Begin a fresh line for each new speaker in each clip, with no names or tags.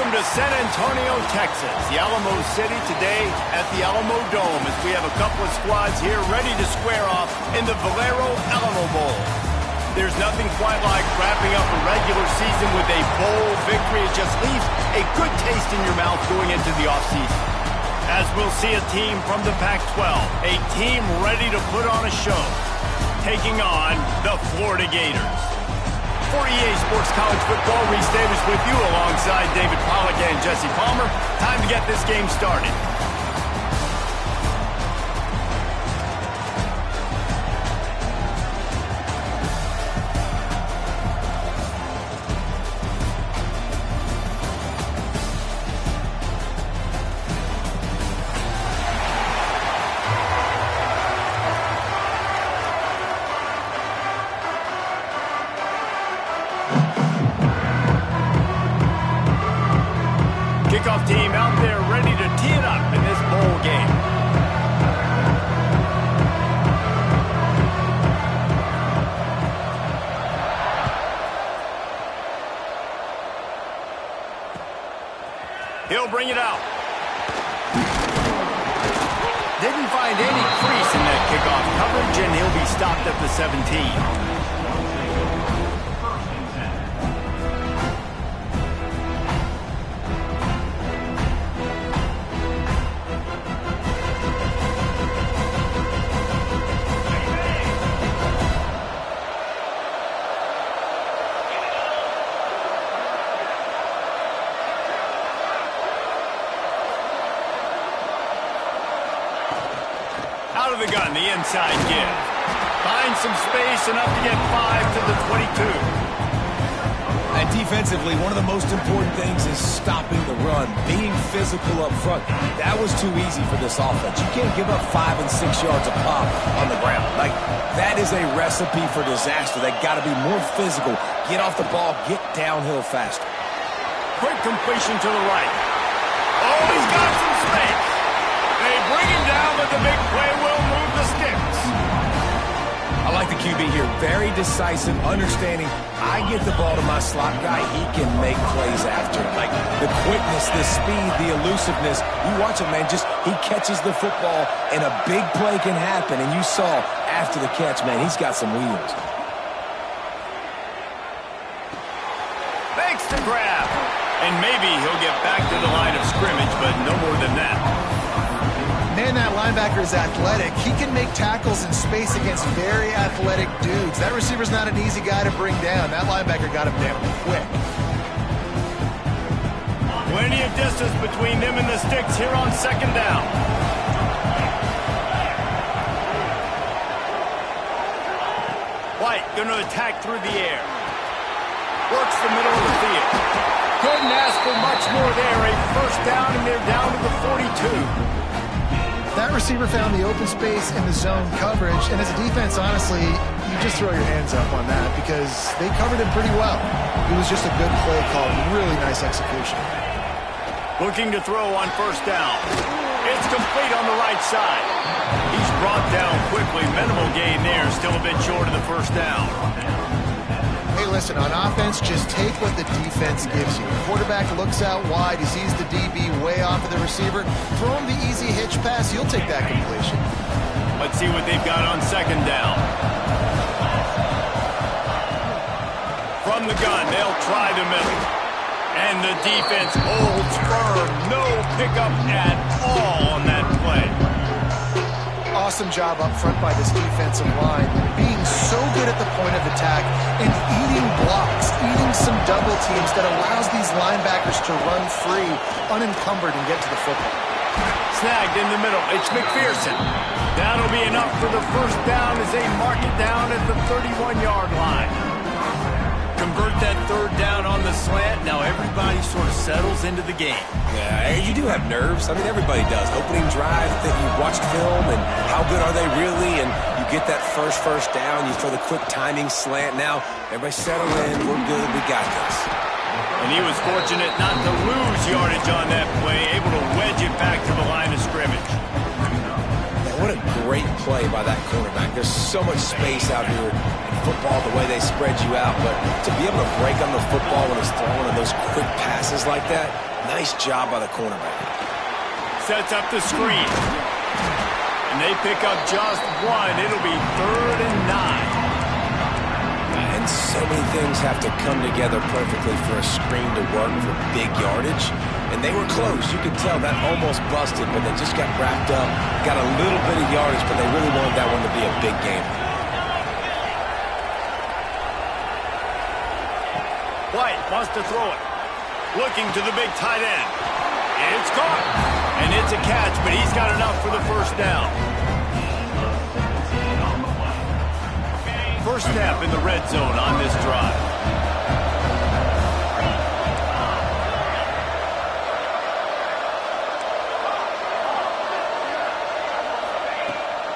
Welcome to San Antonio, Texas, the Alamo City today at the Alamo Dome as we have a couple of squads here ready to square off in the Valero Alamo Bowl. There's nothing quite like wrapping up a regular season with a bowl victory. It just leaves a good taste in your mouth going into the offseason. As we'll see a team from the Pac-12, a team ready to put on a show, taking on the Florida Gators. For EA Sports College Football, Reese Davis with you alongside David Pollack and Jesse Palmer. Time to get this game started. Kickoff team out there ready to tee it up in this bowl game. He'll bring it out. Didn't find any crease in that kickoff coverage, and he'll be stopped at the 17. Out of the gun, the inside give. Finds some space, enough to get 5 to the 22.
And defensively, one of the most important things is stopping the run, being physical up front. That was too easy for this offense. You can't give up 5 and 6 yards a pop on the ground. Like, that is a recipe for disaster. They got to be more physical, get off the ball, get downhill faster.
Quick completion to the right. Oh, he's got some space. They bring him down, but the big play will move the sticks.
I like the QB here. Very decisive, understanding I get the ball to my slot guy, he can make plays after it. Like the quickness, the speed, the elusiveness. You watch it, man, just he catches the football and a big play can happen. And you saw after the catch, man, he's got some wheels.
Thanks to grab. And maybe he'll get back to the line of scrimmage, but no more than that.
Man, that linebacker is athletic. He can make tackles in space against very athletic dudes. That receiver's not an easy guy to bring down. That linebacker got him down quick.
Plenty of distance between them and the sticks here on second down. White going to attack through the air. Works the middle of the field. Couldn't ask for much more there. A first down, and they're down to the 42.
That receiver found the open space in the zone coverage, and as a defense, honestly, you just throw your hands up on that because they covered him pretty well. It was just a good play call, really nice execution.
Looking to throw on first down. It's complete on the right side. He's brought down quickly. Minimal gain there, still a bit short of the first down.
Hey, listen, on offense, just take what the defense gives you. Quarterback looks out wide, he sees the DB way off of the receiver. Throw him the easy hitch pass, you'll take that completion.
Let's see what they've got on second down. From the gun, they'll try the middle. And the defense holds firm. No pickup at all on that play.
Awesome job up front by this defensive line, being so good at the point of attack and eating blocks, eating some double teams that allows these linebackers to run free, unencumbered, and get to the football.
Snagged in the middle. It's McPherson. That'll be enough for the first down as they mark it down at the 31-yard line. Convert that third down on the slant. Now everybody sort of settles into the game.
Yeah, you do have nerves. I mean, everybody does. Opening drive that you've watched film and how good are they really? And you get that first down. You throw the quick timing slant. Now everybody settle in. We're good. We got this.
And he was fortunate not to lose yardage on that play. Able to wedge it back to the line of scrimmage.
What a great play by that quarterback. There's so much space out here in football, the way they spread you out. But to be able to break on the football when it's thrown and those quick passes like that, nice job by the cornerback.
Sets up the screen. And they pick up just one. It'll be 3rd and 9.
And so many things have to come together perfectly for a screen to work for big yardage. And they were close. You could tell that almost busted, but they just got wrapped up, got a little bit of yardage, but they really wanted that one to be a big game.
White wants to throw it. Looking to the big tight end. It's caught. And it's a catch, but he's got enough for the first down. First snap in the red zone on this drive.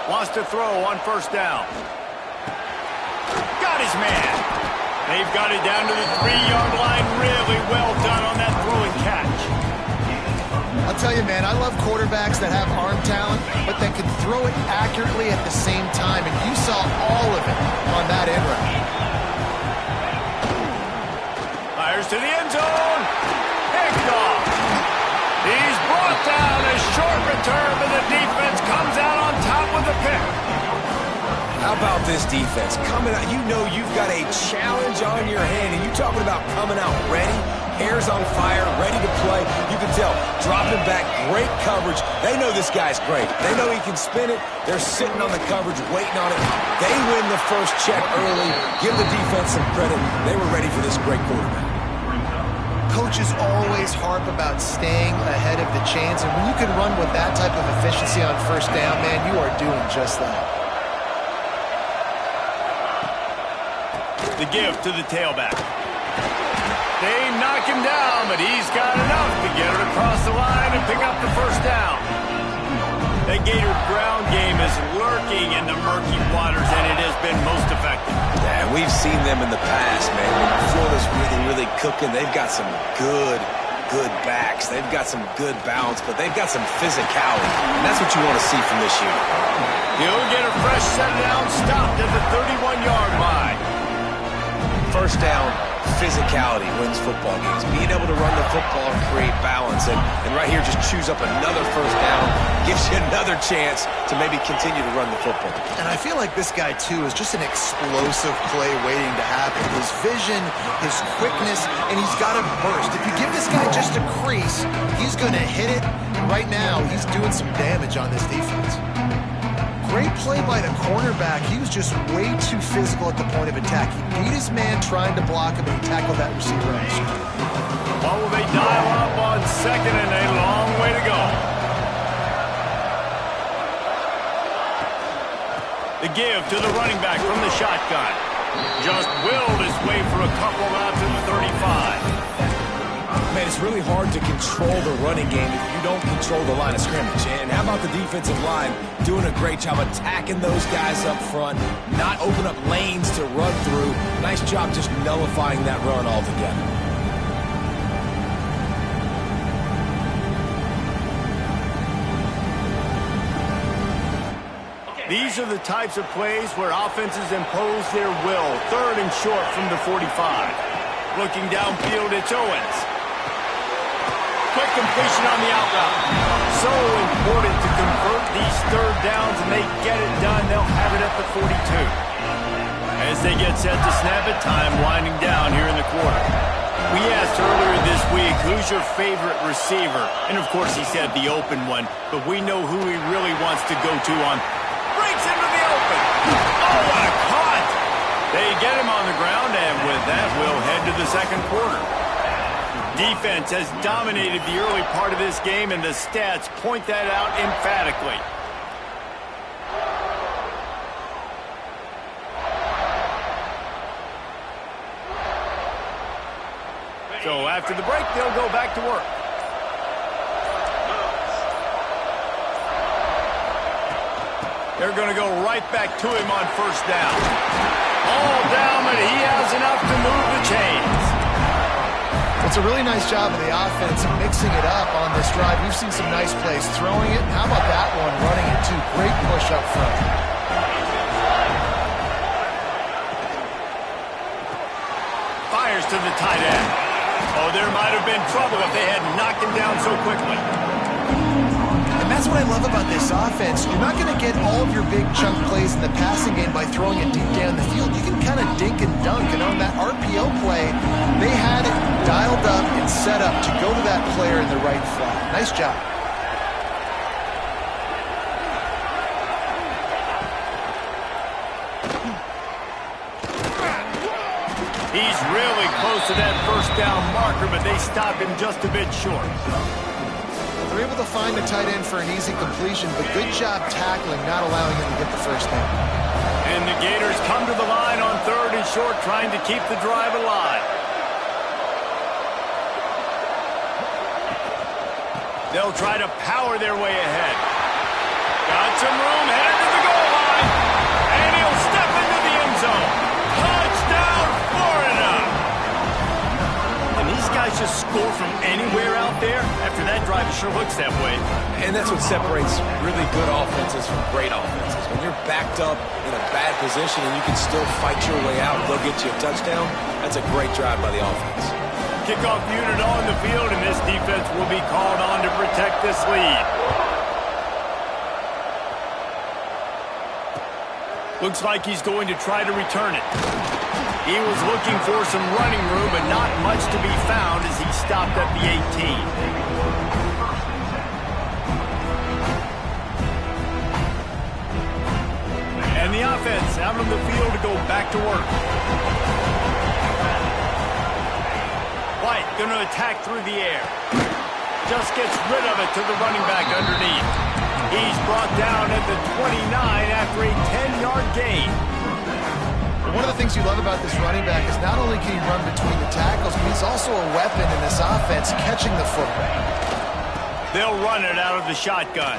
Wants to throw on first down. Got his man. They've got it down to the 3-yard line. Really well done on that throwing catch.
I'll tell you, man, I love quarterbacks that have arm talent, but that can throw it accurately at the same time, and you saw all of it on that end route.
Fires to the end zone. Picked off. He's brought down. A short return, but the defense comes out on top with the pick.
How about this defense? Coming out, you know you've got a challenge on your hand, and you're talking about coming out ready, hair's on fire, ready to play. You can tell, dropping back, great coverage. They know this guy's great. They know he can spin it. They're sitting on the coverage, waiting on it. They win the first check early. Give the defense some credit. They were ready for this great quarterback.
Coaches always harp about staying ahead of the chains, and when you can run with that type of efficiency on first down, man, you are doing just that.
The give to the tailback. They knock him down, but he's got enough to get it across the line and pick up the first down. That Gator ground game is lurking in the murky waters, and it has been most effective.
Yeah, we've seen them in the past, man. When Florida's really cooking, they've got some good backs. They've got some good balance, but they've got some physicality, and that's what you want to see from this unit.
He'll get a fresh set down, stopped at the 31-yard line.
First down, physicality wins football games. Being able to run the football and create balance. And right here, just choose up another first down. Gives you another chance to maybe continue to run the football.
And I feel like this guy, too, is just an explosive play waiting to happen. His vision, his quickness, and he's got a burst. If you give this guy just a crease, he's going to hit it. And right now, he's doing some damage on this defense. Great play by the cornerback. He was just way too physical at the point of attack. He beat his man trying to block him, and he tackled that receiver on the screen.
What will they dial up on second, and a long way to go. The give to the running back from the shotgun. Just willed his way for a couple out to the 35.
Man, it's really hard to control the running game if you don't control the line of scrimmage. And how about the defensive line doing a great job attacking those guys up front, not open up lanes to run through. Nice job just nullifying that run altogether.
These are the types of plays where offenses impose their will. 3rd and short from the 45. Looking downfield, it's Owens. Quick completion on the out route. So important to convert these 3rd downs, and they get it done. They'll have it at the 42. As they get set to snap it, time winding down here in the quarter. We asked earlier this week, who's your favorite receiver? And of course he said the open one, but we know who he really wants to go to on. Breaks into the open. Oh, what a cut! They get him on the ground, and with that, we'll head to the second quarter. Defense has dominated the early part of this game, and the stats point that out emphatically. So after the break, they'll go back to work. They're going to go right back to him on first down. All down, but he has enough to move the chains.
It's a really nice job of the offense mixing it up on this drive. We've seen some nice plays throwing it. How about that one running it too? Great push up front.
fires to the tight end. Oh, there might have been trouble if they had knocked him down so quickly.
And that's what I love about this offense. You're not going to get all of your big chunk plays in the passing game by throwing it deep down the field. You can kind of dink and dunk. And on that RPO play, they had it dialed up and set up to go to that player in the right flat. Nice job.
He's really close to that first down marker, but they stop him just a bit short.
They're able to find the tight end for an easy completion, but good job tackling, not allowing him to get the first down.
And the Gators come to the line on 3rd and short, trying to keep the drive alive. They'll try to power their way ahead. Got some room, headed to the goal line. And he'll step into the end zone. Touchdown, Florida! And these guys just score from anywhere out there. After that drive, it sure looks that way.
And that's what separates really good offenses from great offenses. When you're backed up in a bad position and you can still fight your way out and go get you a touchdown, that's a great drive by the offense.
Kickoff unit on the field, and this defense will be called on to protect this lead. Looks like he's going to try to return it. He was looking for some running room, but not much to be found as he stopped at the 18. And the offense out on the field to go back to work. White going to attack through the air. Just gets rid of it to the running back underneath. He's brought down at the 29 after a 10-yard gain.
One of the things you love about this running back is not only can he run between the tackles, but he's also a weapon in this offense catching the football.
They'll run it out of the shotgun.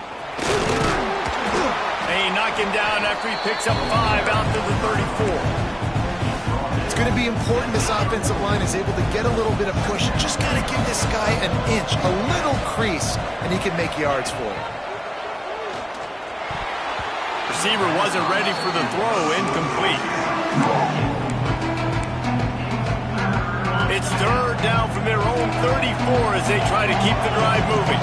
They knock him down after he picks up 5 out to the 34.
It's going to be important this offensive line is able to get a little bit of push. Just got to give this guy an inch, a little crease, and he can make yards for it.
Receiver wasn't ready for the throw, incomplete. It's 3rd down from their own 34 as they try to keep the drive moving.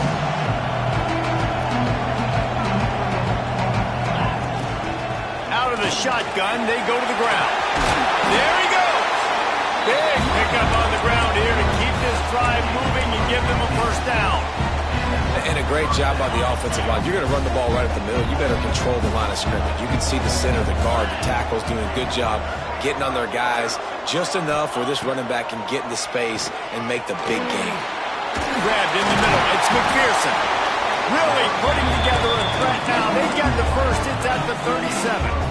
Out of the shotgun, they go to the ground. There he goes! Big pickup on the ground here to keep this drive moving and give them a first down.
And a great job by the offensive line. You're going to run the ball right at the middle. You better control the line of scrimmage. You can see the center, the guard, the tackles doing a good job getting on their guys just enough where this running back can get into space and make the big game.
Grabbed in the middle. It's McPherson. Really putting together a threat now. They got the first. It's at the 37.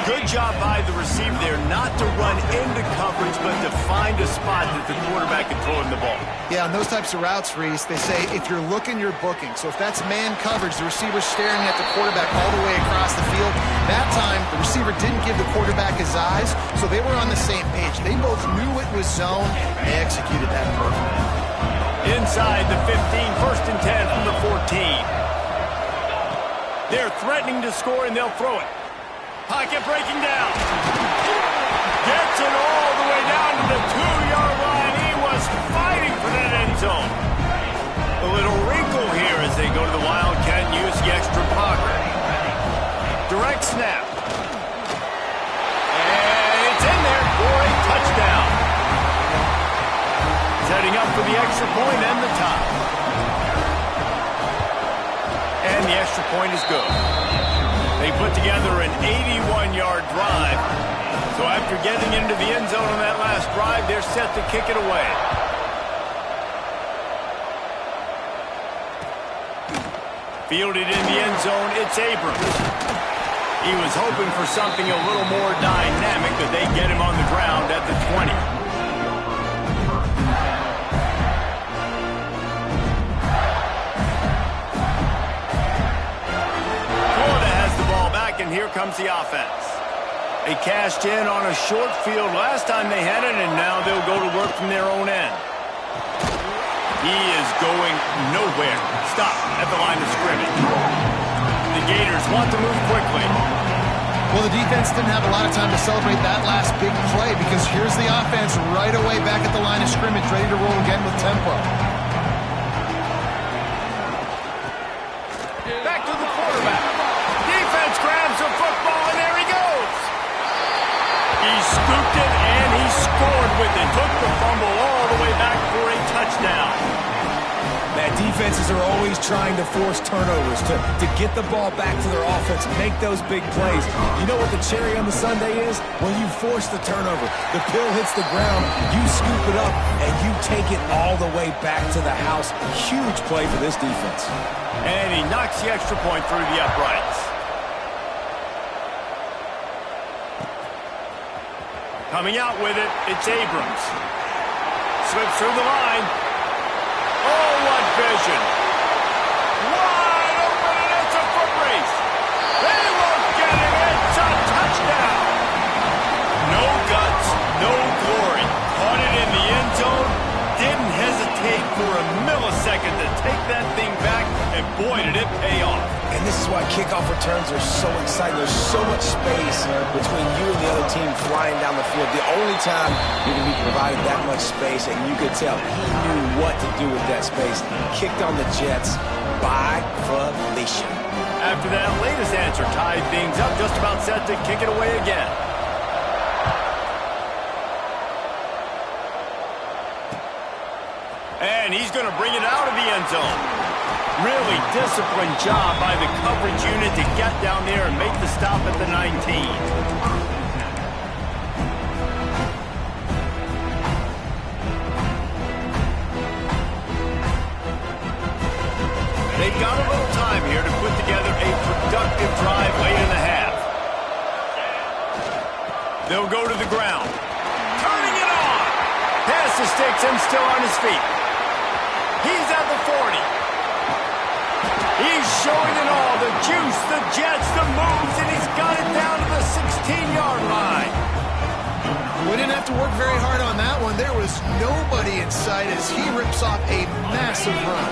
Good job by the receiver there not to run into coverage, but to find a spot that the quarterback can throw in the ball.
Yeah, on those types of routes, Reese, they say if you're looking, you're booking. So if that's man coverage, the receiver's staring at the quarterback all the way across the field. That time, the receiver didn't give the quarterback his eyes, so they were on the same page. They both knew it was zone, and they executed that perfectly.
Inside the 15, 1st and 10 from the 14. They're threatening to score, and they'll throw it. Pocket breaking down. Gets it all the way down to the 2-yard line. He was fighting for that end zone. A little wrinkle here as they go to the Wildcat and use the extra blocker. Direct snap. And it's in there for a touchdown. Setting up for the extra point and the tie. And the extra point is good. They put together an 81-yard drive. So after getting into the end zone on that last drive, they're set to kick it away. Fielded in the end zone, it's Abrams. He was hoping for something a little more dynamic, but they get him on the ground at the 20. And here comes the offense. They cashed in on a short field last time they had it, and now they'll go to work from their own end. He is going nowhere. Stop at the line of scrimmage. The Gators want to move quickly.
Well, the defense didn't have a lot of time to celebrate that last big play because here's the offense right away back at the line of scrimmage, ready to roll again with tempo.
Back to the quarterback. Defense grabs the football, and there he goes. He scooped it, and he scored with it. Took the fumble all the way back for a touchdown.
Man, defenses are always trying to force turnovers to get the ball back to their offense, make those big plays. You know what the cherry on the sundae is? When you force the turnover, the pill hits the ground, you scoop it up, and you take it all the way back to the house. Huge play for this defense.
And he knocks the extra point through the uprights. Coming out with it, it's Abrams. Slips through the line. Oh, what vision. Wide open, and it's a foot race. They won't get it. It's a touchdown. No guts, no glory. Caught it in the end zone. Didn't hesitate for a millisecond to take that thing back, and boy, did it pay off.
And this is why kickoff returns are so exciting. There's so much space between you and the other team flying down the field. The only time you're going to be provided that much space, and you could tell he knew what to do with that space. Kicked on the Jets by Felicia.
After that latest answer tied things up, just about set to kick it away again. And he's going to bring it out of the end zone. Really disciplined job by the coverage unit to get down there and make the stop at the 19. They've got a little time here to put together a productive drive late in the half. They'll go to the ground. Turning it on. Pass to sticks and still on his feet. He's at the 40. He's showing it all. The juice, the jets, the moves, and he's got it down to the 16-yard line.
We didn't have to work very hard on that one. There was nobody in sight as he rips off a massive run.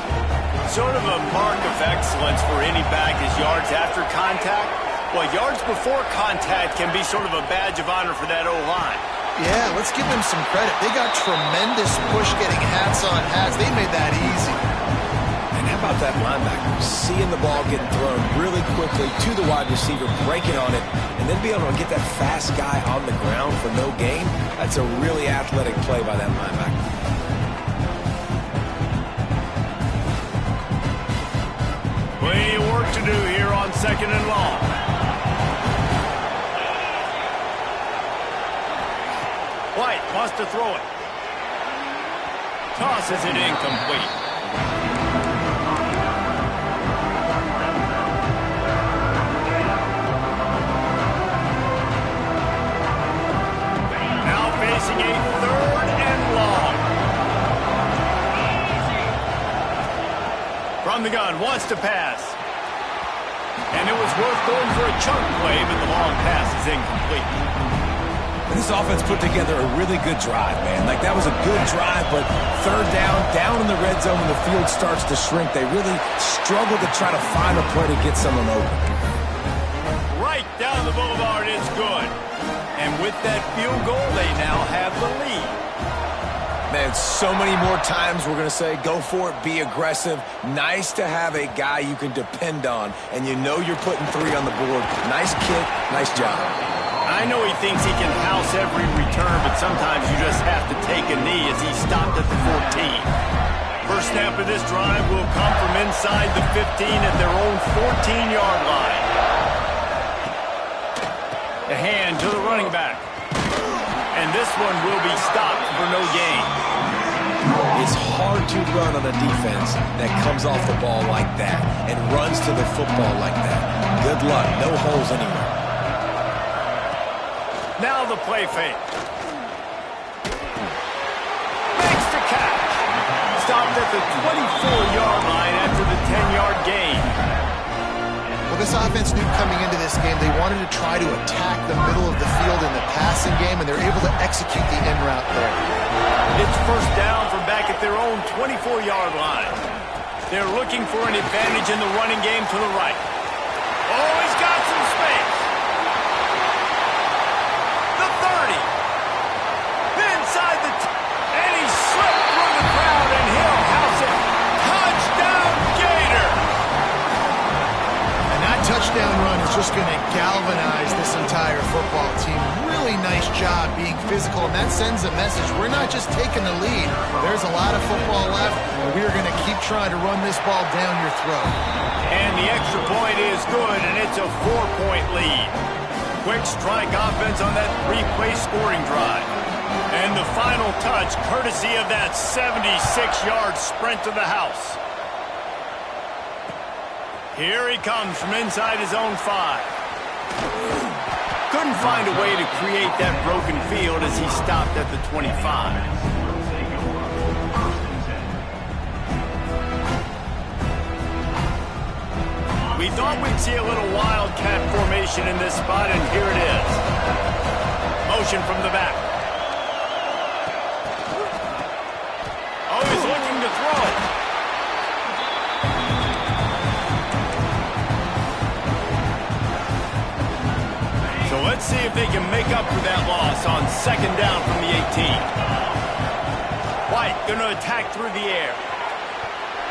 Sort of a mark of excellence for any back is yards after contact. Well, yards before contact can be sort of a badge of honor for that O-line.
Yeah, let's give them some credit. They got tremendous push getting hats on hats. They made that easy.
And how about that linebacker? Seeing the ball getting thrown really quickly to the wide receiver, breaking on it, and then be able to get that fast guy on the ground for no gain. That's a really athletic play by that linebacker.
Plenty of work to do here on 2nd and long. White wants to throw it. Tosses it incomplete. Now facing a 3rd and long. From the gun, wants to pass. And it was worth going for a chunk play, but the long pass is incomplete.
And this offense put together a really good drive, man. Like, that was a good drive, but 3rd down in the red zone when the field starts to shrink, they really struggle to try to find a play to get someone open.
Right down the boulevard, it's good. And with that field goal, they now have the lead.
Man, so many more times we're going to say, go for it, be aggressive. Nice to have a guy you can depend on, and you know you're putting 3 on the board. Nice kick, nice job.
I know he thinks he can house every return, but sometimes you just have to take a knee as he stopped at the 14. First snap of this drive will come from inside the 15 at their own 14-yard line. The hand to the running back. And this one will be stopped for no gain.
It's hard to run on a defense that comes off the ball like that and runs to the football like that. Good luck. No holes anywhere.
Now the play fake. Makes the catch. Stopped at the 24-yard line after the 10-yard gain.
Well, this offense knew coming into this game they wanted to try to attack the middle of the field in the passing game, and they're able to execute the in route there.
It's first down from back at their own 24-yard line. They're looking for an advantage in the running game to the right. Oh, he's got some space.
touchdown run is just going to galvanize this entire football team. Really nice job being physical, and that sends a message. We're not just taking the lead. There's a lot of football left, and we are going to keep trying to run this ball down your throat.
And the extra point is good, and it's a 4-point lead. Quick strike offense on that 3-play scoring drive. And the final touch, courtesy of that 76-yard sprint to the house. Here he comes from inside his own 5. Couldn't find a way to create that broken field as he stopped at the 25. We thought we'd see a little wildcat formation in this spot, and here it is. Motion from the back. Oh, he's looking to throw. So let's see if they can make up for that loss on 2nd down from the 18. White going to attack through the air.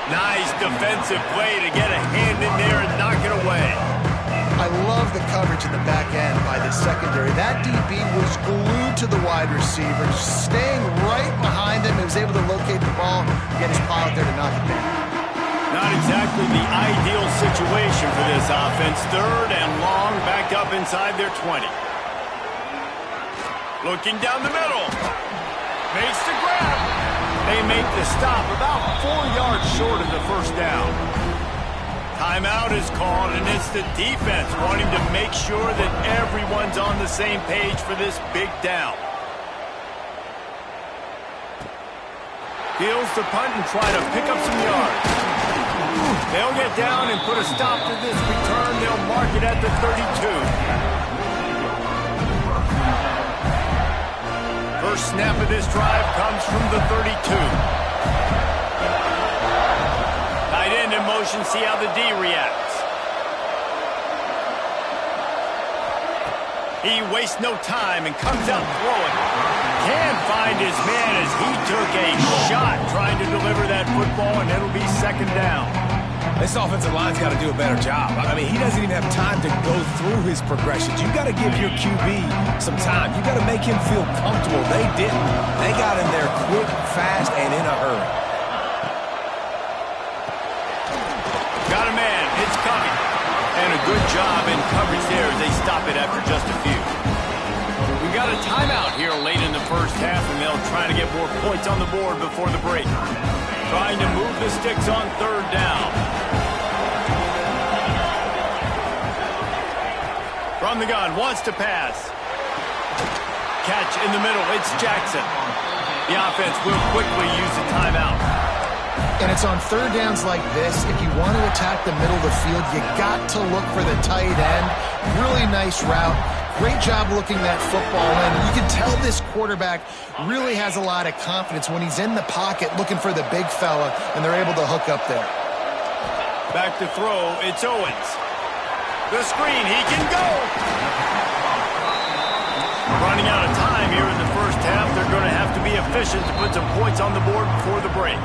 Nice defensive play to get a hand in there and knock it away.
I love the coverage in the back end by the secondary. That DB was glued to the wide receiver, staying right behind him. He was able to locate the ball, get his paw out there to knock it down.
Not exactly the ideal situation for this offense. 3rd and long, backed up inside their 20. Looking down the middle. Makes the grab. They make the stop about 4 yards short of the 1st down. Timeout is called, and it's the defense wanting to make sure that everyone's on the same page for this big down. Feels the punt and try to pick up some yards. They'll get down and put a stop to this return. They'll mark it at the 32. First snap of this drive comes from the 32. Tight end in motion, see how the D reacts. He wastes no time and comes out throwing. Can't find his man as he took a shot trying to deliver that football, and it'll be 2nd down.
This offensive line's got to do a better job. I mean, he doesn't even have time to go through his progressions. You've got to give your QB some time. You've got to make him feel comfortable. They didn't. They got in there quick, fast, and in a hurry.
Got a man. It's coming. And a good job in coverage there as they stop it after just a few. We've got a timeout here late in the 1st half, and they'll try to get more points on the board before the break. Trying to move the sticks on 3rd down. From the gun, wants to pass. Catch in the middle, it's Jackson. The offense will quickly use the timeout.
And it's on 3rd downs like this. If you want to attack the middle of the field, you got to look for the tight end. Really nice route. Great job looking that football in. You can tell this quarterback really has a lot of confidence when he's in the pocket looking for the big fella, and they're able to hook up there.
Back to throw, it's Owens. The screen, he can go. Running out of time here in the 1st half. They're going to have to be efficient to put some points on the board before the break.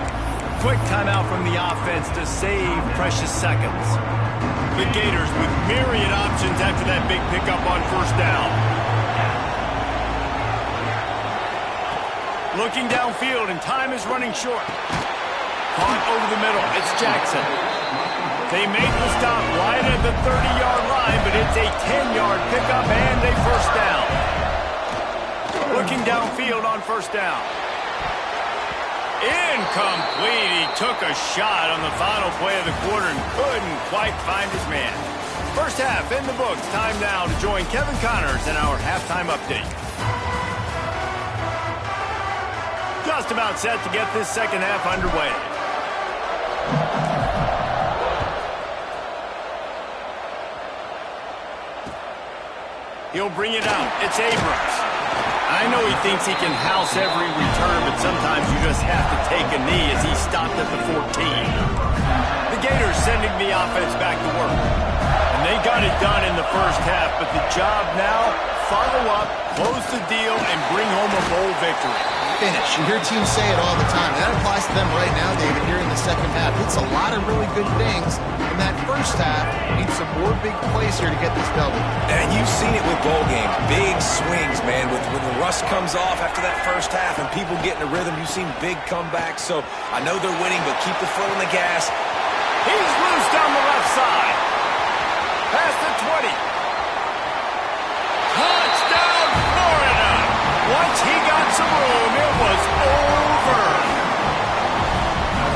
Quick timeout from the offense to save precious seconds. The Gators with myriad options after that big pickup on 1st down. Looking downfield, and time is running short. Caught over the middle, it's Jackson. They make the stop right at the 30-yard line, but it's a 10-yard pickup and a 1st down. Looking downfield on 1st down. Incomplete. He took a shot on the final play of the quarter and couldn't quite find his man. 1st half in the books. Time now to join Kevin Connors in our halftime update. Just about set to get this 2nd half underway. He'll bring it out. It's Abrams. I know he thinks he can house every return, but sometimes you just have to take a knee as he stopped at the 14. The Gators sending the offense back to work. And they got it done in the 1st half, but the job now, follow up, close the deal, and bring home a bowl victory.
Finish. You hear teams say it all the time. That applies to them right now, David, here in the 2nd half. It's a lot of really good things in that 1st half. Need some more big plays here to get this W.
And you've seen it with bowl games. Big swings, man. When the rust comes off after that first half and people get in a rhythm, you've seen big comebacks. So I know they're winning, but keep the foot on the gas.
He's loose down the left side. Past the 20. Touchdown, Florida. Once he got some room, it was over.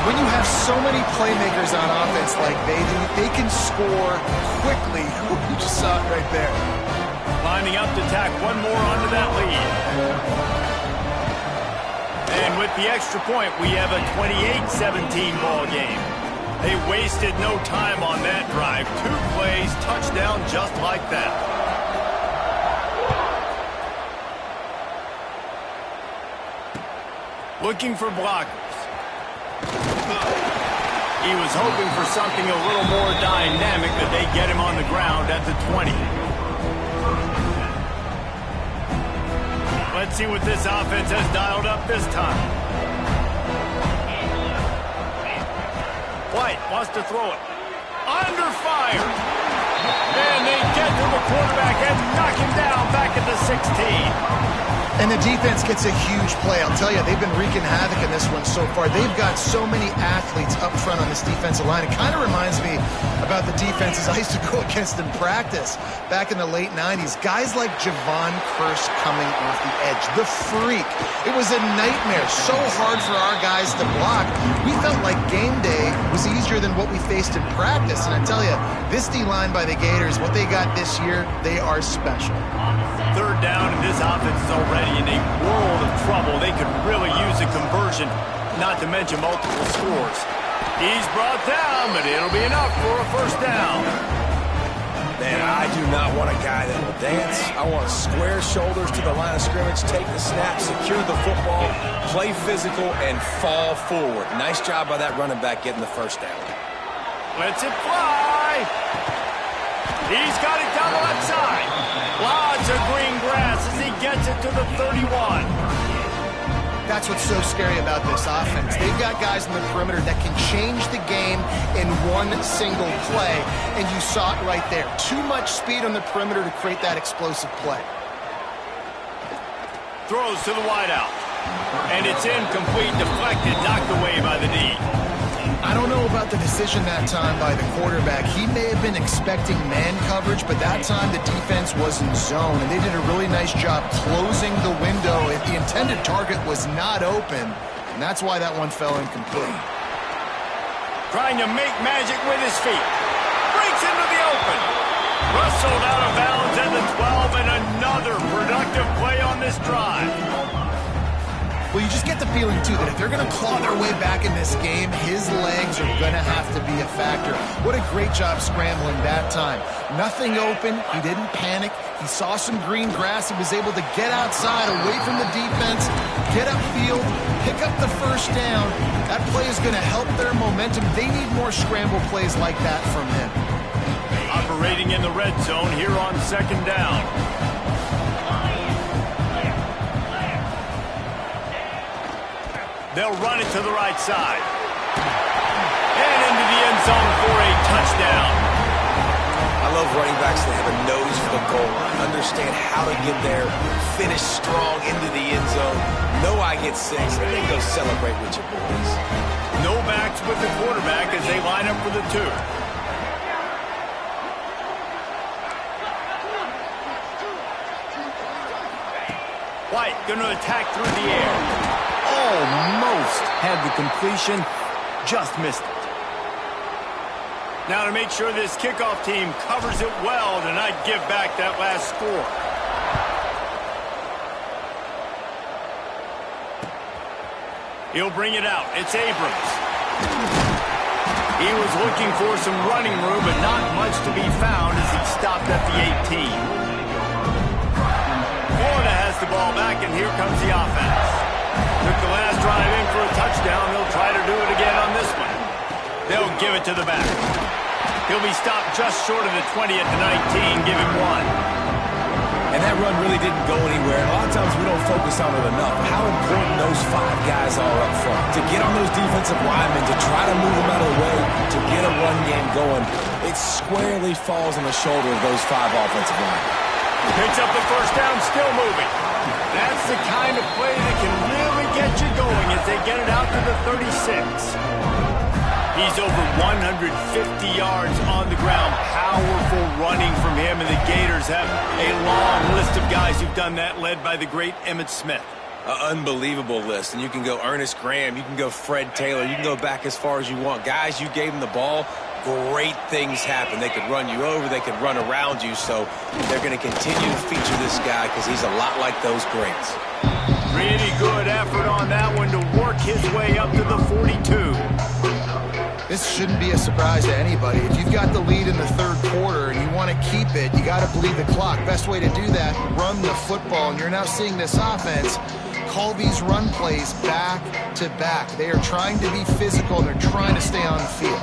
When you have so many playmakers on offense like they can score quickly. You just saw it right there.
Lining up to tack one more onto that lead. And with the extra point, we have a 28-17 ball game. They wasted no time on that drive. 2 plays, touchdown just like that. Looking for blockers. He was hoping for something a little more dynamic, but they get him on the ground at the 20. Let's see what this offense has dialed up this time. White wants to throw it. Under fire. And they get to the quarterback and knock him down back at the 16.
And the defense gets a huge play. I'll tell you, they've been wreaking havoc in this one so far. They've got so many athletes up front on this defensive line. It kind of reminds me about the defenses I used to go against in practice back in the late 90s. Guys like Javon Curse coming off the edge. The freak. It was a nightmare. So hard for our guys to block. We felt like game day was easier than what we faced in practice. And I tell you, this D-line by the Gators, what they got this year, they are special.
Third down, and this offense is already in a world of trouble. They could really use a conversion, not to mention multiple scores. He's brought down, but it'll be enough for a first down.
Man, I do not want a guy that will dance. I want square shoulders to the line of scrimmage, take the snap, secure the football, play physical, and fall forward. Nice job by that running back getting the first down.
Lets it fly. He's got it down the left side. Lots of green grass as he gets it to the 31.
That's what's so scary about this offense. They've got guys in the perimeter that can change the game in one single play, and you saw it right there. Too much speed on the perimeter to create that explosive play.
Throws to the wideout. And it's incomplete, deflected, knocked away by the D.
I don't know about the decision that time by the quarterback. He may have been expecting man coverage, but that time the defense was in zone, and they did a really nice job closing the window if the intended target was not open, and that's why that one fell incomplete.
Trying to make magic with his feet. Breaks into the open. Rustled out of bounds at the 12, and another productive play on this drive.
Well, you just get the feeling, too, that if they're going to claw their way back in this game, his legs are going to have to be a factor. What a great job scrambling that time. Nothing open. He didn't panic. He saw some green grass. He was able to get outside, away from the defense, get upfield, pick up the first down. That play is going to help their momentum. They need more scramble plays like that from him.
Operating in the red zone here on second down. They'll run it to the right side. And into the end zone for a touchdown.
I love running backs that have a nose for the goal line, understand how to get there, finish strong into the end zone. Know I get 6, and then go celebrate with your boys.
No backs with the quarterback as they line up for the 2. White going to attack through the air. Almost had the completion, just missed it. Now to make sure this kickoff team covers it well to not give back that last score. He'll bring it out. It's Abrams. He was looking for some running room, but not much to be found as he stopped at the 18. Florida has the ball back, and here comes the offense. Took the last drive in for a touchdown. They'll try to do it again on this one. They'll give it to the back. He'll be stopped just short of the 20 at the 19. Give him 1.
And that run really didn't go anywhere. And a lot of times we don't focus on it enough. How important those 5 guys are up front. To get on those defensive linemen, to try to move them out of the way, to get a run game going, it squarely falls on the shoulder of those 5 offensive linemen.
Picks up the first down, still moving. That's the kind of play that can really get you going as they get it out to the 36. He's over 150 yards on the ground. Powerful running from him, and the Gators have a long list of guys who've done that, led by the great Emmitt Smith.
Unbelievable list. And you can go Ernest Graham, you can go Fred Taylor, you can go back as far as you want. Guys, you gave them the ball, great things happen. They could run you over, they could run around you, so they're going to continue to feature this guy because he's a lot like those greats.
Pretty good effort on that one to work his way up to the 42.
This shouldn't be a surprise to anybody. If you've got the lead in the third quarter and you want to keep it, you got to bleed the clock. Best way to do that, run the football. And you're now seeing this offense call these run plays back to back. They are trying to be physical, and they're trying to stay on the field.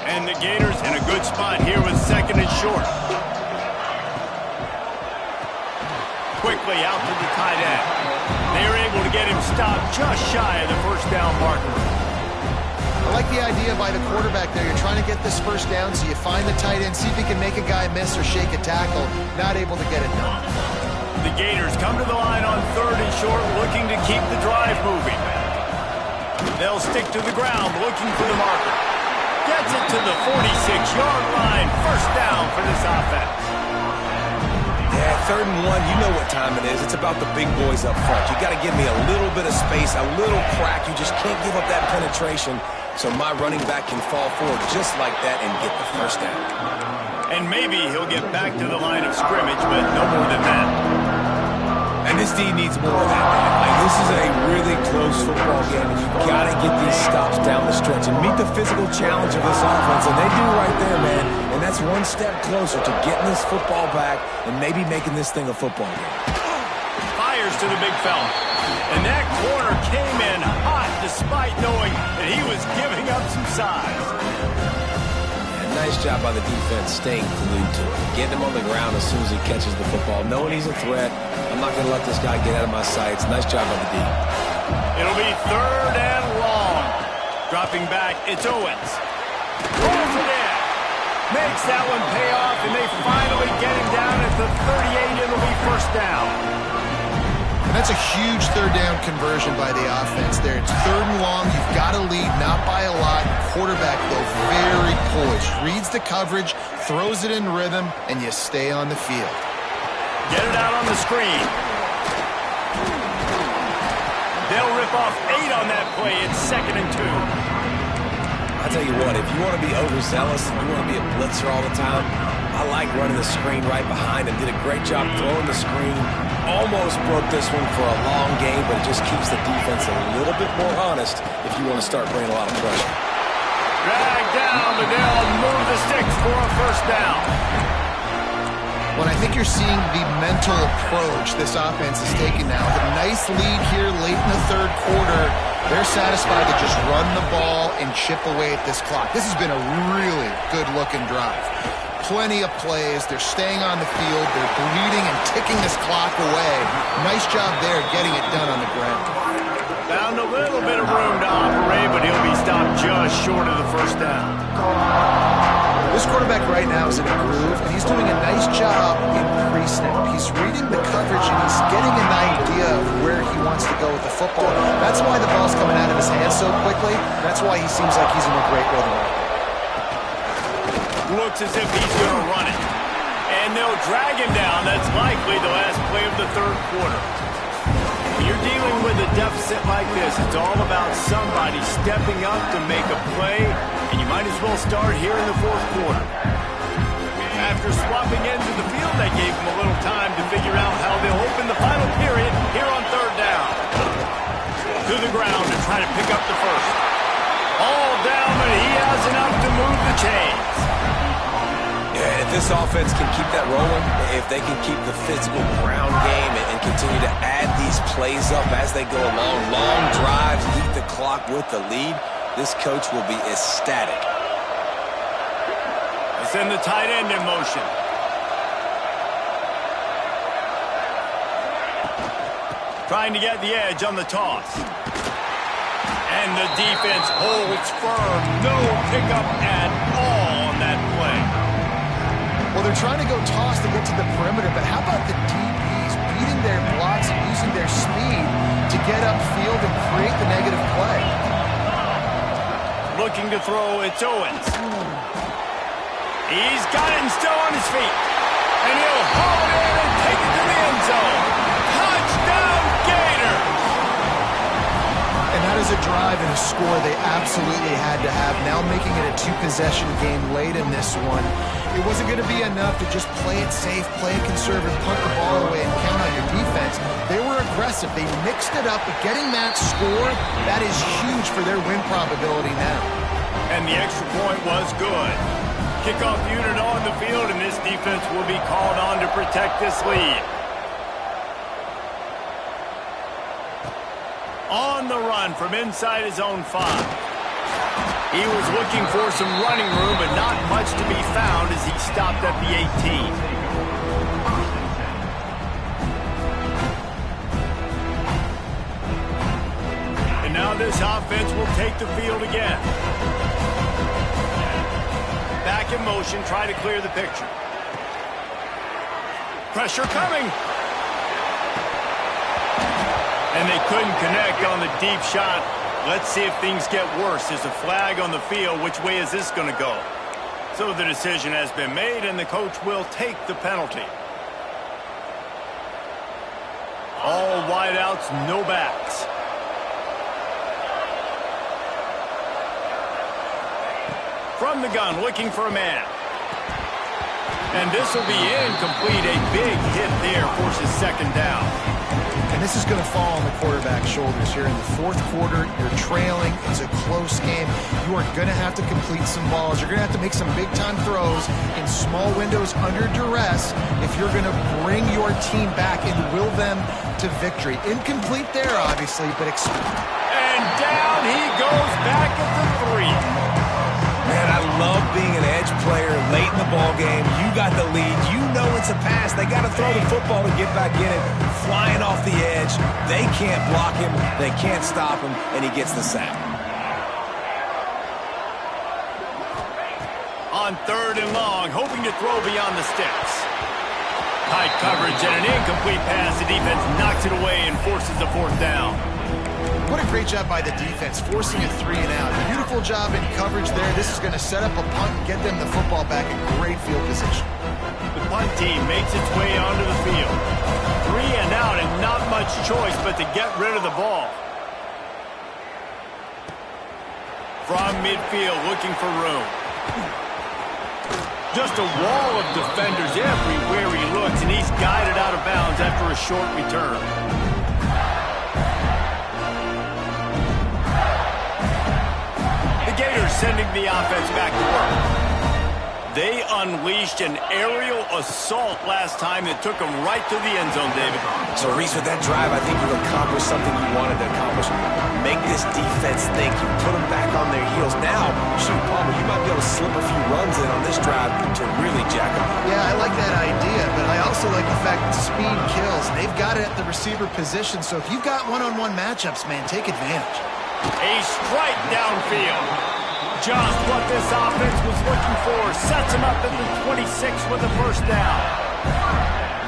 And the Gators in a good spot here with 2nd and short. Quickly out to the tight end. They're able to get him stopped just shy of the first down marker.
I like the idea by the quarterback there. You're trying to get this first down, so you find the tight end, see if he can make a guy miss or shake a tackle. Not able to get it done.
The Gators come to the line on 3rd and short, looking to keep the drive moving. They'll stick to the ground, looking for the marker. Gets it to the 46-yard line. First down for this offense.
Yeah, 3rd and 1, you know what time it is. It's about the big boys up front. You got to give me a little bit of space, a little crack. You just can't give up that penetration, so my running back can fall forward just like that and get the first down.
And maybe he'll get back to the line of scrimmage, but no more than that.
And this D needs more of that, man. Like, this is a really close football game, and you've got to get these stops down the stretch and meet the physical challenge of this offense, and they do right there, man. And that's one step closer to getting this football back and maybe making this thing a football game.
Fires to the big fella. And that corner came in hot despite knowing that he was giving up some size.
Nice job by the defense staying glued to it. Getting him on the ground as soon as he catches the football. Knowing he's a threat, I'm not going to let this guy get out of my sights. Nice job by the D.
It'll be 3rd and long. Dropping back, it's Owens. Rolls it in. Makes that one pay off, and they finally get him down at the 38. It'll be first down.
And that's a huge 3rd down conversion by the offense there. It's 3rd and long. You've got to lead, not by a lot. Quarterback, though, very poised. Reads the coverage, throws it in rhythm, and you stay on the field.
Get it out on the screen. They'll rip off 8 on that play. It's 2nd and 2.
I'll tell you what, if you want to be overzealous, if you want to be a blitzer all the time, I like running the screen right behind him. Did a great job throwing the screen. Almost broke this one for a long game, but it just keeps the defense a little bit more honest if you want to start bringing a lot of pressure.
Drag down, but they'll move the sticks for a first down.
Well, I think you're seeing the mental approach this offense is taking now. A nice lead here late in the 3rd quarter. They're satisfied to just run the ball and chip away at this clock. This has been a really good-looking drive. Plenty of plays. They're staying on the field. They're bleeding and ticking this clock away. Nice job there getting it done on the ground.
Found a little bit of room to operate, but he'll be stopped just short of the first down.
This quarterback right now is in a groove, and he's doing a nice job in pre-snap. He's reading the coverage, and he's getting an idea of where he wants to go with the football. That's why the ball's coming out of his hands so quickly. That's why he seems like he's in a great rhythm.
Looks as if he's going to run it. And they'll drag him down. That's likely the last play of the 3rd quarter. When you're dealing with a deficit like this, it's all about somebody stepping up to make a play, and you might as well start here in the 4th quarter. After swapping ends of the field, that gave them a little time to figure out how they'll open the final period here on 3rd down. To the ground to try to pick up the first. All down, but he has enough to move the chains.
Yeah, if this offense can keep that rolling, if they can keep the physical ground game and continue to add these plays up as they go along, long drives, eat the clock with the lead, this coach will be ecstatic.
They send the tight end in motion. trying to get the edge on the toss. And the defense holds firm. No pickup at all on that play.
Well, they're trying to go toss to get to the perimeter, but how about the DBs beating their blocks and using their speed to get upfield and create the negative play?
Looking to throw, it's Owens. He's got it and still on his feet. And he'll haul it in and take it to the end zone. Touchdown, Gator!
And that is a drive and a score they absolutely had to have. Now making it a two-possession game late in this one. It wasn't going to be enough to just play it safe, play it conservative, punt the ball away, and count on your defense. They were aggressive. They mixed it up. But getting that score, that is huge for their win probability now.
And the extra point was good. Kickoff unit on the field, and this defense will be called on to protect this lead. On the run from inside his own 5. He was looking for some running room, but not much to be found as he stopped at the 18. And now this offense will take the field again. Back in motion, try to clear the picture. Pressure coming. And they couldn't connect on the deep shot. Let's see if things get worse. There's a flag on the field. Which way is this going to go? So the decision has been made, and the coach will take the penalty. All wideouts, no backs. From the gun, looking for a man. And this will be incomplete. A big hit there, forces second down.
And this is going to fall on the quarterback's shoulders here in the fourth quarter. You're trailing. It's a close game. You are going to have to complete some balls. You're going to have to make some big-time throws in small windows under duress if you're going to bring your team back and will them to victory. Incomplete there, obviously, but...
And down he goes back at the 3.
Man, I love being an edge player late in the ball game. You got the lead. You know it's a pass. They got to throw the football to get back in it. Flying off the edge. They can't block him. They can't stop him, and he gets the sack.
On 3rd and long, hoping to throw beyond the sticks. Tight coverage and an incomplete pass. The defense knocks it away and forces the 4th down.
What a great job by the defense, forcing a 3 and out. Beautiful job in coverage there. This is going to set up a punt and get them the football back in great field position.
The punt team makes its way onto the field. 3 and out and not much choice but to get rid of the ball. From midfield, looking for room. Just a wall of defenders everywhere he looks, and he's guided out of bounds after a short return. Gators sending the offense back to work. They unleashed an aerial assault last time that took them right to the end zone, David.
So, Reese, with that drive, I think you've accomplished something you wanted to accomplish. Make this defense think. You put them back on their heels. Now, shoot, Palmer, you might be able to slip a few runs in on this drive to really jack them up.
Yeah, I like that idea, but I also like the fact that speed kills. They've got it at the receiver position, so if you've got one-on-one matchups, man, take advantage.
A strike downfield. Just what this offense was looking for. Sets him up at the 26 with a 1st down.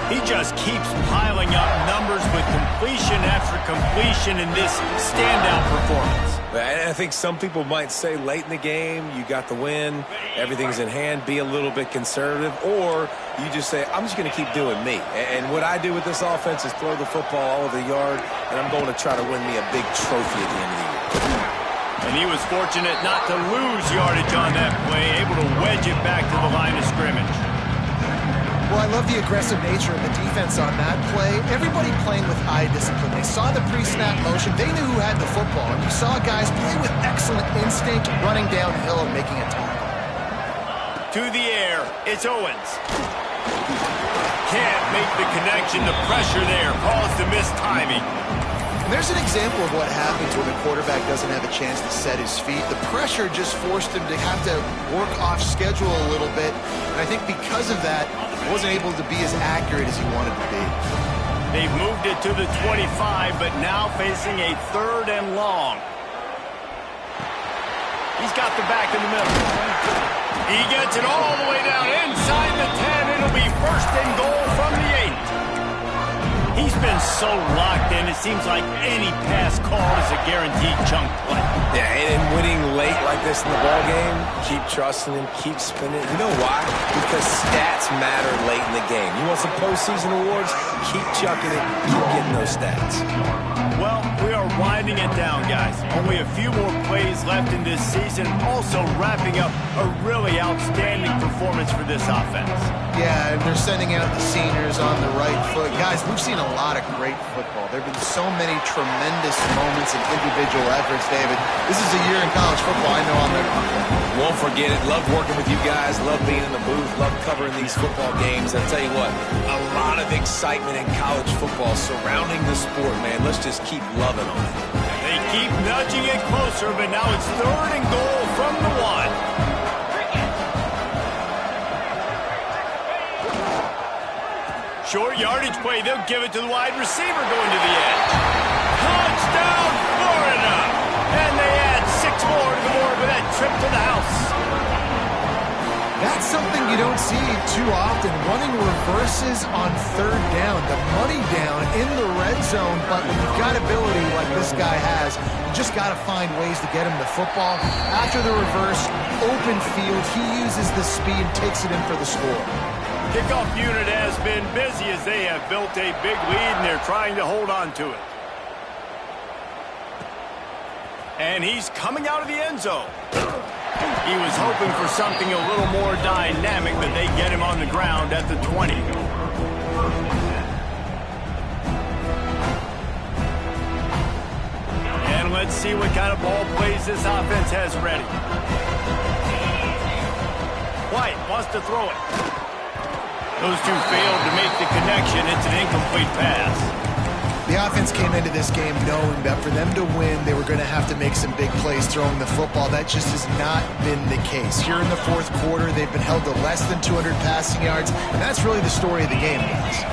He just keeps piling up numbers with completion after completion in this standout performance.
And I think some people might say late in the game, you got the win, everything's in hand, be a little bit conservative, or you just say, I'm just going to keep doing me. And what I do with this offense is throw the football all over the yard, and I'm going to try to win me a big trophy at the end of the year.
And he was fortunate not to lose yardage on that play, able to wedge it back to the line of scrimmage.
Well, I love the aggressive nature of the defense on that play. Everybody playing with eye discipline. They saw the pre-snap motion. They knew who had the football. And you saw guys play with excellent instinct, running downhill and making a tackle.
To the air, it's Owens. Can't make the connection. The pressure there caused the missed timing.
And there's an example of what happens when the quarterback doesn't have a chance to set his feet. The pressure just forced him to have to work off schedule a little bit. And I think because of that, he wasn't able to be as accurate as he wanted to be.
They've moved it to the 25, but now facing a 3rd and long. He's got the back in the middle. He gets it all the way down inside the 10. It'll be 1st and goal from the 8. He's been so locked in, it seems like any pass call is a guaranteed chunk play.
Yeah, and winning late like this in the ball game, keep trusting him, keep spinning. You know why? Because stats matter late in the game. You want some postseason awards? Keep chucking it, keep getting those stats.
Well, we are winding it down, guys. Only a few more plays left in this season. Also wrapping up a really outstanding performance for this offense.
Yeah, and they're sending out the seniors on the right foot. Guys, we've seen a lot of great football. There have been so many tremendous moments and individual efforts, David. This is a year in college football I know I'll never forget.
Won't forget it. Love working with you guys. Love being in the booth. Love covering these football games. I'll tell you what, a lot of excitement in college football surrounding the sport, man. Let's just keep loving on it.
They keep nudging it closer, but now it's 3rd and goal from the 1. Short yardage play. They'll give it to the wide receiver going to the edge. Touchdown, Florida! And they add 6 more to the board with that trip to the house.
That's something you don't see too often, running reverses on 3rd down, the money down in the red zone, but when you've got ability like this guy has, you just got to find ways to get him the football. After the reverse, open field, he uses the speed and takes it in for the score.
Kickoff unit has been busy as they have built a big lead and they're trying to hold on to it. And he's coming out of the end zone. He was hoping for something a little more dynamic, but they get him on the ground at the 20. And let's see what kind of ball plays this offense has ready. White wants to throw it. Those two failed to make the connection. It's an incomplete pass.
The offense came into this game knowing that for them to win, they were going to have to make some big plays throwing the football. That just has not been the case. Here in the 4th quarter, they've been held to less than 200 passing yards, and that's really the story of the game, guys.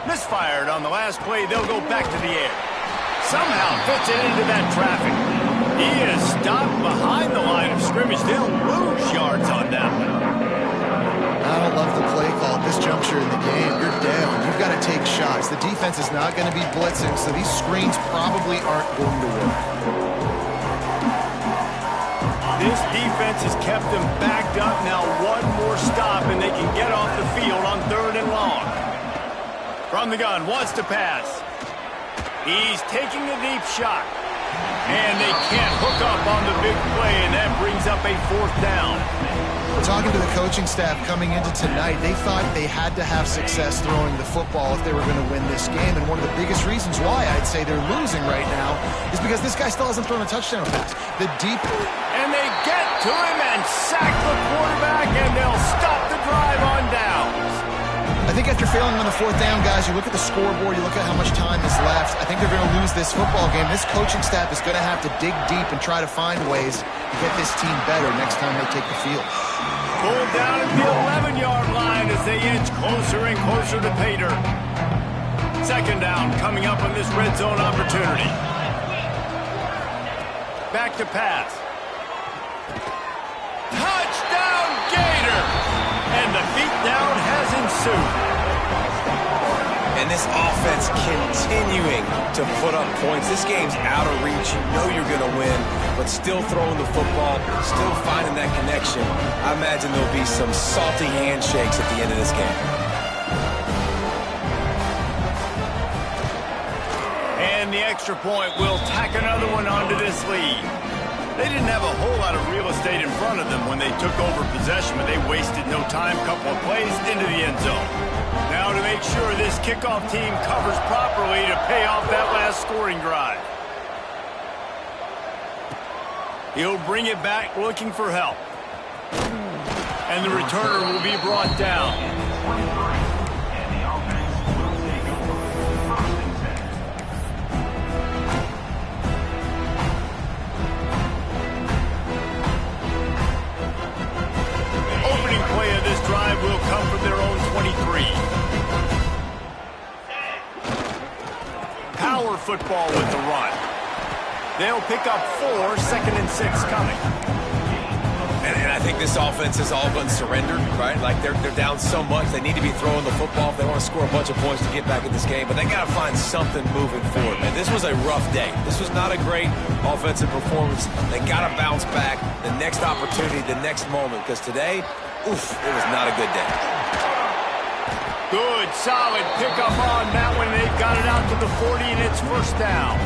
Misfired on the last play. They'll go back to the air. Somehow fits it into that traffic. He is stopped behind the line of scrimmage. They'll lose yards on that one.
I don't love the play call at this juncture in the game. You're down. You've got to take shots. The defense is not going to be blitzing, so these screens probably aren't going to work.
This defense has kept them backed up. Now one more stop, and they can get off the field on 3rd and long. From the gun, wants to pass. He's taking a deep shot. And they can't hook up on the big play, and that brings up a 4th down.
Talking to the coaching staff coming into tonight, they thought they had to have success throwing the football if they were going to win this game. And one of the biggest reasons why I'd say they're losing right now is because this guy still hasn't thrown a touchdown pass. The deep...
And they get to him and sack the quarterback, and they'll stop the drive on downs.
I think after failing on the 4th down, guys, you look at the scoreboard, you look at how much time is left. I think they're going to lose this football game. This coaching staff is going to have to dig deep and try to find ways to get this team better next time they take the field.
Pulled down at the 11-yard line as they inch closer and closer to pay dirt. 2nd down coming up on this red zone opportunity. Back to pass. Touchdown, Gator! And the beatdown has ensued.
And this offense continuing to put up points. This game's out of reach. You know you're going to win, but still throwing the football, still finding that connection. I imagine there'll be some salty handshakes at the end of this game.
And the extra point will tack another one onto this lead. They didn't have a whole lot of real estate in front of them when they took over possession, but they wasted no time. Couple of plays into the end zone. Now to make sure this kickoff team covers properly to pay off that last scoring drive. He'll bring it back looking for help. And the returner will be brought down. Opening play of this drive will come from their own 23. football with the run. They'll pick up 4, 2nd and 6 coming.
And I think this offense is all but surrendered, right? Like they're down so much, they need to be throwing the football if they want to score a bunch of points to get back in this game. But they got to find something moving forward, man. This was a rough day. This was not a great offensive performance. They got to bounce back the next opportunity, the next moment, because today, oof, it was not a good day.
Good, solid pickup on that one. They've got it out to the 40, and it's first down.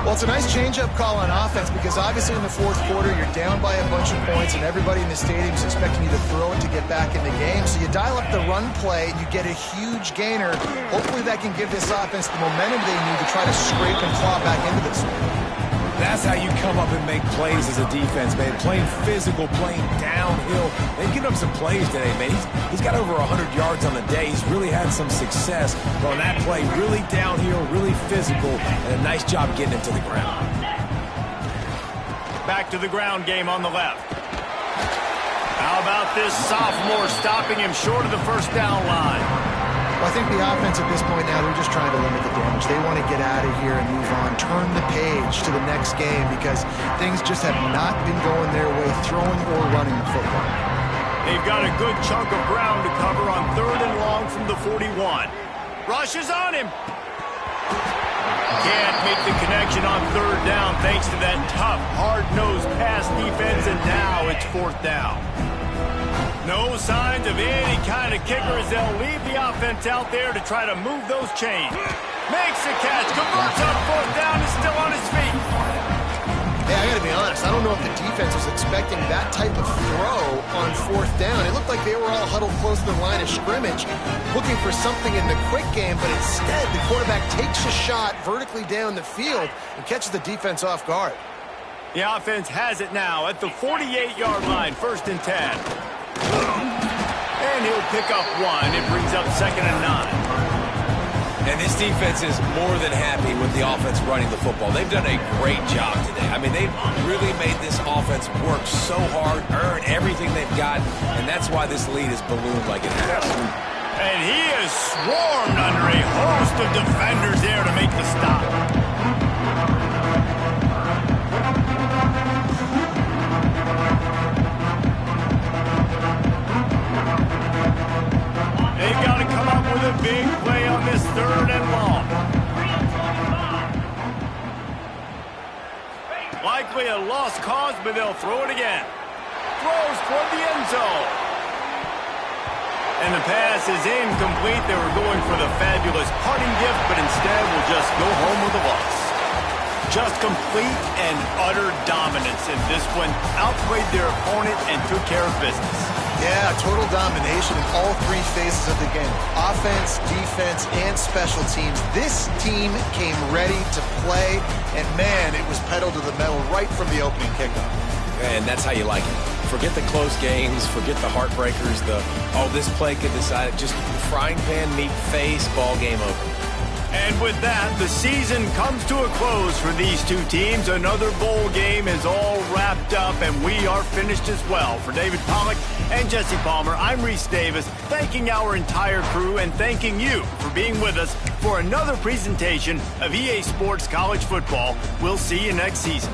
Well, it's a nice change-up call on offense because obviously in the fourth quarter, you're down by a bunch of points and everybody in the stadium is expecting you to throw it to get back in the game. So you dial up the run play and you get a huge gainer. Hopefully that can give this offense the momentum they need to try to scrape and claw back into this one.
That's how you come up and make plays as a defense, man. Playing physical, playing downhill. They've given up some plays today, man. He's got over 100 yards on the day. He's really had some success. But on that play, really downhill, really physical, and a nice job getting him to the ground.
Back to the ground game on the left. How about this sophomore stopping him short of the first down line?
Well, I think the offense at this point now, they're just trying to limit the damage. They want to get out of here and move on, turn the page to the next game because things just have not been going their way, throwing or running the football.
They've got a good chunk of ground to cover on 3rd and long from the 41. Rushes on him. Can't make the connection on 3rd down thanks to that tough, hard-nosed pass defense, and now it's 4th down. No signs of any kind of kicker as they'll leave the offense out there to try to move those chains. Makes the catch, converts on 4th down, is still on his feet.
Yeah, I got to be honest. I don't know if the defense was expecting that type of throw on 4th down. It looked like they were all huddled close to the line of scrimmage, looking for something in the quick game, but instead the quarterback takes a shot vertically down the field and catches the defense off guard.
The offense has it now at the 48-yard line, 1st and 10. And he'll pick up 1. It brings up 2nd and 9.
And this defense is more than happy with the offense running the football. They've done a great job today. I mean, they've really made this offense work so hard, earn everything they've got, and that's why this lead has ballooned like it has.
And he is swarmed under a host of defenders there to make the stop. They've got to come up with a big play on this 3rd and long. Likely a lost cause, but they'll throw it again. Throws toward the end zone. And the pass is incomplete. They were going for the fabulous parting gift, but instead will just go home with a loss. Just complete and utter dominance in this one. Outplayed their opponent and took care of business.
Yeah, total domination in all 3 phases of the game. Offense, defense, and special teams. This team came ready to play, and man, it was pedal to the metal right from the opening kickoff.
And that's how you like it. Forget the close games, forget the heartbreakers, this play could decide it. Just frying pan, meat face, ball game over.
And with that, the season comes to a close for these two teams. Another bowl game is all wrapped up, and we are finished as well. For David Pollack and Jesse Palmer, I'm Reese Davis, thanking our entire crew and thanking you for being with us for another presentation of EA Sports College Football. We'll see you next season.